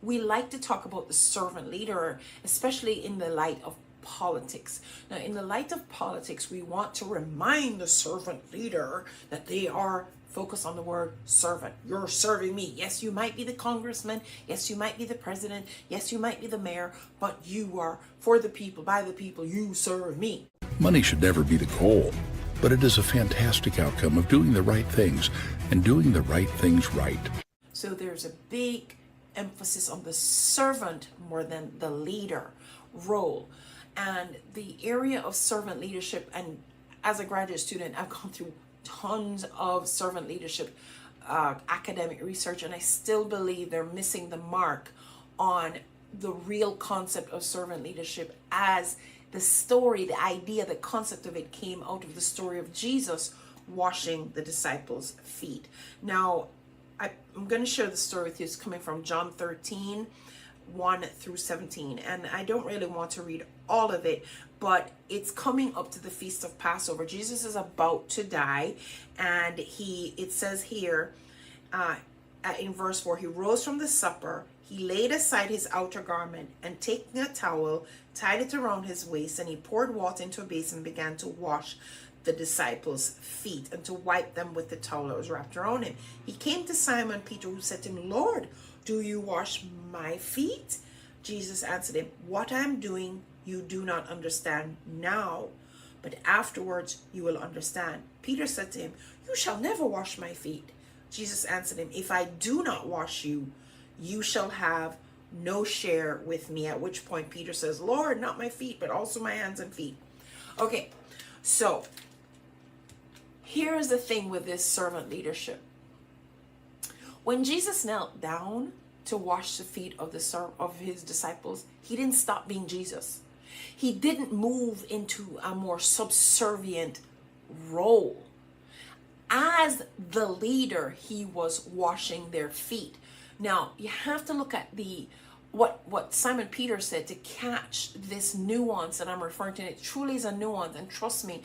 we like to talk about the servant leader, especially in the light of politics. Now, in the light of politics, we want to remind the servant leader that they are focused on the word servant. You're serving me. Yes, you might be the congressman. Yes, you might be the president. Yes, you might be the mayor, but you are for the people, by the people. You serve me. Money should never be the goal, but it is a fantastic outcome of doing the right things and doing the right things right. So there's a big emphasis on the servant more than the leader role. And the area of servant leadership, and as a graduate student, I've gone through tons of servant leadership academic research, and I still believe they're missing the mark on the real concept of servant leadership, as the story, the idea, the concept of it came out of the story of Jesus washing the disciples' feet. Now, I'm going to share the story with you. It's coming from John 13, 1 through 17. And I don't really want to read all of it, but it's coming up to the Feast of Passover. Jesus is about to die. And it says here in verse 4, he rose from the supper. He laid aside his outer garment, and taking a towel, tied it around his waist, and he poured water into a basin and began to wash the disciples' feet and to wipe them with the towel that was wrapped around him. He came to Simon Peter, who said to him, Lord, do you wash my feet? Jesus answered him, what I'm doing you do not understand now, but afterwards you will understand. Peter said to him, you shall never wash my feet. Jesus answered him, if I do not wash you, you shall have no share with me. At which point Peter says, Lord, not my feet, but also my hands and feet. Okay, so here's the thing with this servant leadership. When Jesus knelt down to wash the feet of his disciples, he didn't stop being Jesus. He didn't move into a more subservient role. As the leader, he was washing their feet. Now, you have to look at what Simon Peter said to catch this nuance that I'm referring to. It truly is a nuance, and trust me,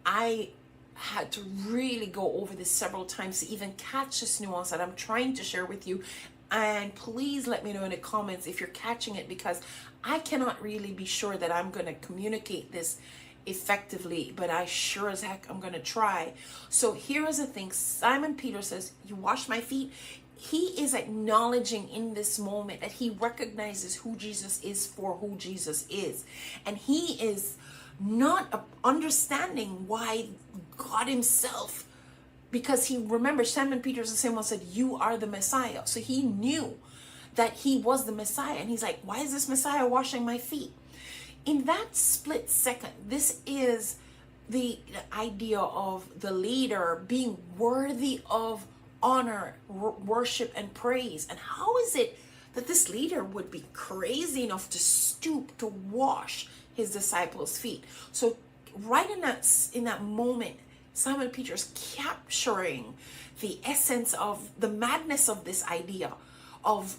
I had to really go over this several times to even catch this nuance that I'm trying to share with you. And please let me know in the comments if you're catching it, because I cannot really be sure that I'm going to communicate this effectively, but I sure as heck I'm going to try. So here is the thing. Simon Peter says, you wash my feet. He is acknowledging in this moment that he recognizes who Jesus is for who Jesus is. And he is not understanding why God himself, because he, remember, Simon Peter is the same one who said, you are the Messiah. So he knew that he was the Messiah. And he's like, why is this Messiah washing my feet? In that split second, this is the idea of the leader being worthy of honor, worship, and praise. And how is it that this leader would be crazy enough to stoop to wash his disciples' feet? So right in that moment, Simon Peter is capturing the essence of the madness of this idea of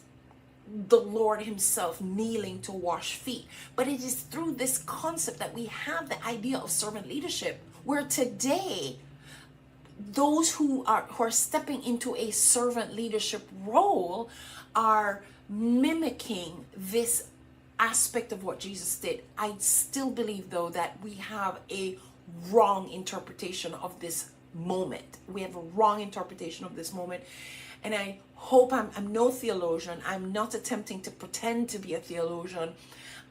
the Lord himself kneeling to wash feet. But it is through this concept that we have the idea of servant leadership, where today those who are stepping into a servant leadership role are mimicking this aspect of what Jesus did. I still believe, though, that we have a wrong interpretation of this moment. We have a wrong interpretation of this moment. And I hope I'm no theologian. I'm not attempting to pretend to be a theologian.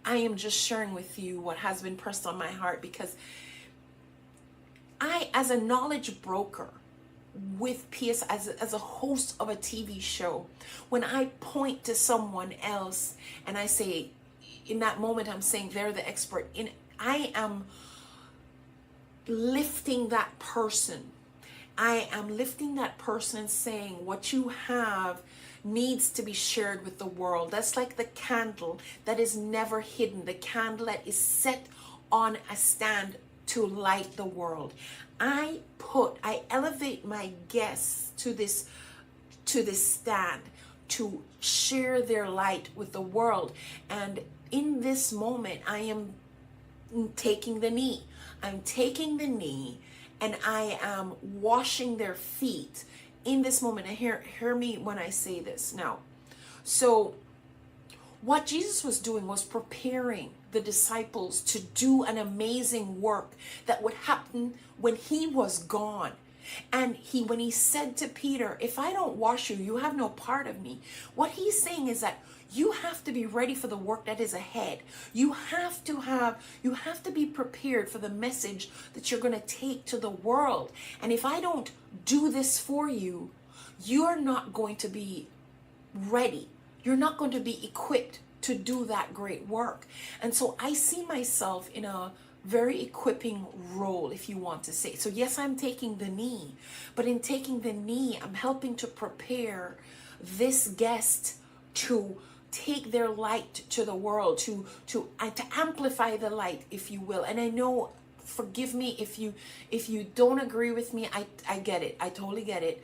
I am just sharing with you what has been pressed on my heart, because I, as a knowledge broker with PS, as a host of a TV show, when I point to someone else and I say, in that moment, I'm saying they're the expert, I am lifting that person. I am lifting that person and saying what you have needs to be shared with the world. That's like the candle that is never hidden, the candle that is set on a stand to light the world. I elevate my guests to this stand to share their light with the world. And in this moment, I am taking the knee. I'm taking the knee and I am washing their feet in this moment. And hear me when I say this now. So What Jesus was doing was preparing the disciples to do an amazing work that would happen when he was gone. And when he said to Peter, if I don't wash you, you have no part of me. What he's saying is that you have to be ready for the work that is ahead. You have to be prepared for the message that you're going to take to the world. And if I don't do this for you, you're not going to be ready. You're not going to be equipped to do that great work. And so I see myself in a very equipping role, if you want to say. So yes, I'm taking the knee, but in taking the knee, I'm helping to prepare this guest to take their light to the world, to amplify the light, if you will. And I know, forgive me if you don't agree with me. I get it. I totally get it.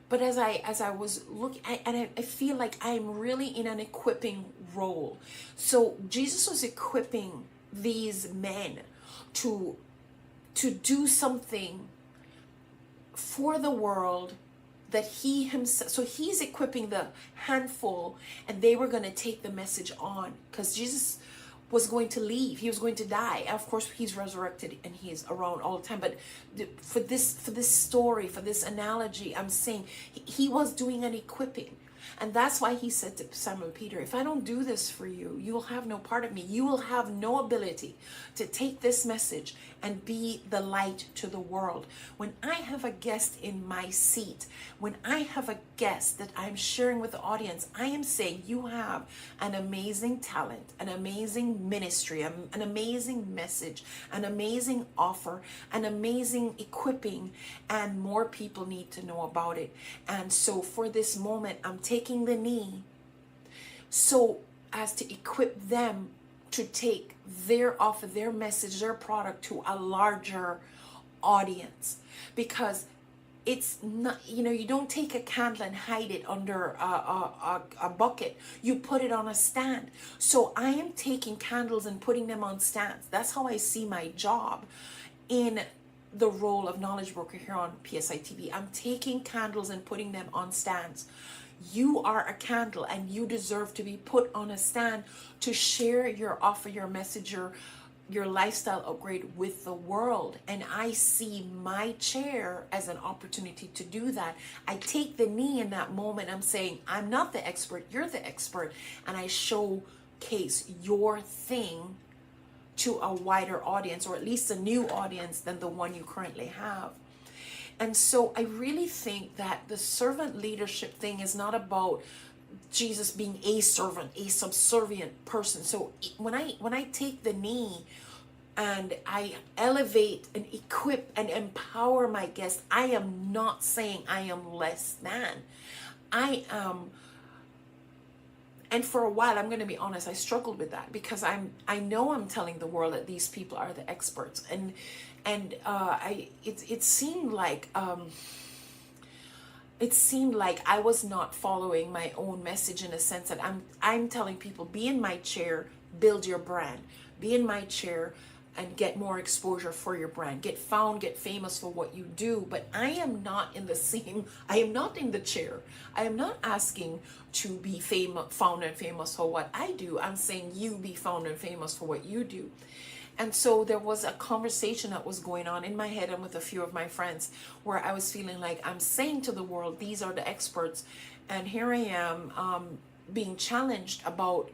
But as I was looking, I feel like I'm really in an equipping role. So Jesus was equipping these men to do something for the world that he himself, so he's equipping the handful, and they were going to take the message on, because Jesus was going to leave. He was going to die. Of course, he's resurrected and he's around all the time. But for this story, for this analogy, I'm saying he was doing an equipping. And that's why he said to Simon Peter, if I don't do this for you, you will have no part of me. You will have no ability to take this message and be the light to the world. When I have a guest in my seat, when I have a guest that I'm sharing with the audience, I am saying you have an amazing talent, an amazing ministry, an amazing message, an amazing offer, an amazing equipping, and more people need to know about it. And so for this moment, I'm taking the knee so as to equip them to take their offer, their message, their product to a larger audience. Because it's not, you don't take a candle and hide it under a bucket. You put it on a stand. So I am taking candles and putting them on stands. That's how I see my job in the role of knowledge broker here on PSI TV. I'm taking candles and putting them on stands. You are a candle, and you deserve to be put on a stand to share your offer, your message, your lifestyle upgrade with the world. And I see my chair as an opportunity to do that. I take the knee in that moment. I'm saying, I'm not the expert, you're the expert. And I showcase your thing to a wider audience, or at least a new audience than the one you currently have. And so I really think that the servant leadership thing is not about Jesus being a servant, a subservient person. So when I take the knee and I elevate and equip and empower my guests, I am not saying I am less than. I am. And for a while, I'm going to be honest, I struggled with that, because I know I'm telling the world that these people are the experts, and it seemed like I was not following my own message, in a sense that I'm telling people, be in my chair, build your brand, be in my chair and get more exposure for your brand, get found, get famous for what you do. But I am not in the chair. I am not asking to be found and famous for what I do. I'm saying you be found and famous for what you do. And so there was a conversation that was going on in my head and with a few of my friends, where I was feeling like I'm saying to the world, these are the experts. And here I am being challenged about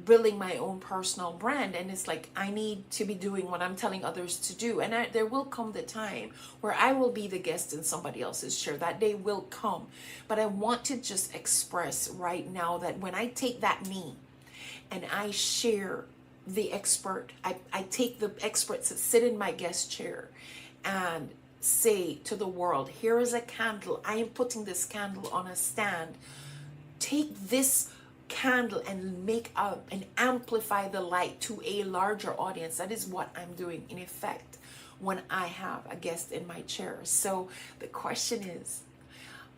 building my own personal brand. And it's like, I need to be doing what I'm telling others to do. And there will come the time where I will be the guest in somebody else's chair. That day will come. But I want to just express right now that when I take that knee and I share the expert, I take the experts that sit in my guest chair and say to the world, here is a candle. I am putting this candle on a stand. Take this candle and and amplify the light to a larger audience. That is what I'm doing in effect when I have a guest in my chair. So the question is,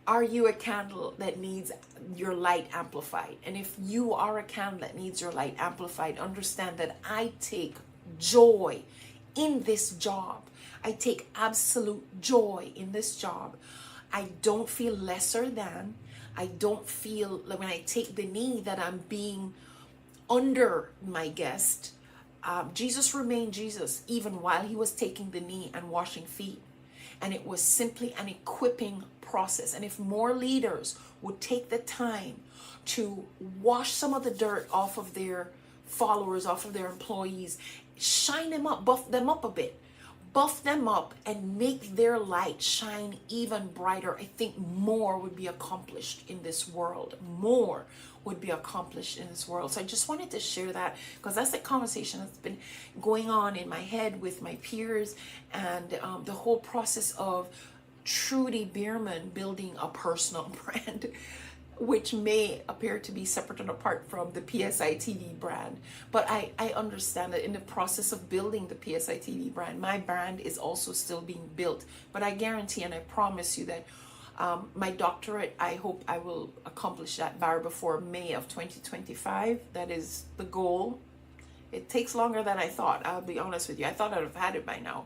are you a candle that needs your light amplified? And if you are a candle that needs your light amplified, understand that I take joy in this job. I take absolute joy in this job. I don't feel lesser than. I don't feel like when I take the knee that I'm being under my guest. Jesus remained Jesus even while he was taking the knee and washing feet. And it was simply an equipping process. And if more leaders would take the time to wash some of the dirt off of their followers, off of their employees, shine them up, buff them up a bit, buff them up and make their light shine even brighter, I think more would be accomplished in this world. More would be accomplished in this world. So I just wanted to share that because that's the conversation that's been going on in my head with my peers, and the whole process of Trudy Bierman building a personal brand, which may appear to be separate and apart from the PSI TV brand. But I understand that in the process of building the PSI TV brand, my brand is also still being built. But I guarantee and I promise you that my doctorate, I hope I will accomplish that bar before May of 2025. That is the goal. It takes longer than I thought. I'll be honest with you. I thought I'd have had it by now.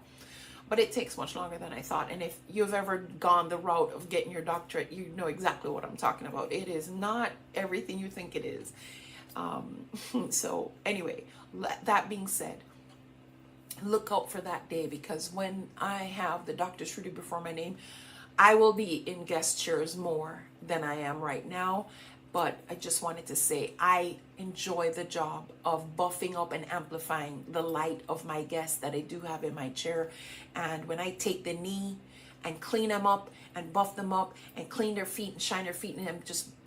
But it takes much longer than I thought. And if you've ever gone the route of getting your doctorate, you know exactly what I'm talking about. It is not everything you think it is. So anyway, that being said, look out for that day, because when I have the Dr. Trudy before my name, I will be in guest chairs more than I am right now. But I just wanted to say I enjoy the job of buffing up and amplifying the light of my guests that I do have in my chair. And when I take the knee and clean them up and buff them up and clean their feet and shine their feet, and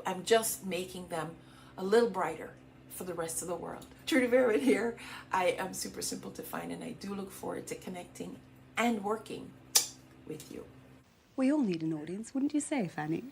I'm just making them a little brighter for the rest of the world. Trudy Bierman here. I am super simple to find, and I do look forward to connecting and working with you. We all need an audience, wouldn't you say, Fanny?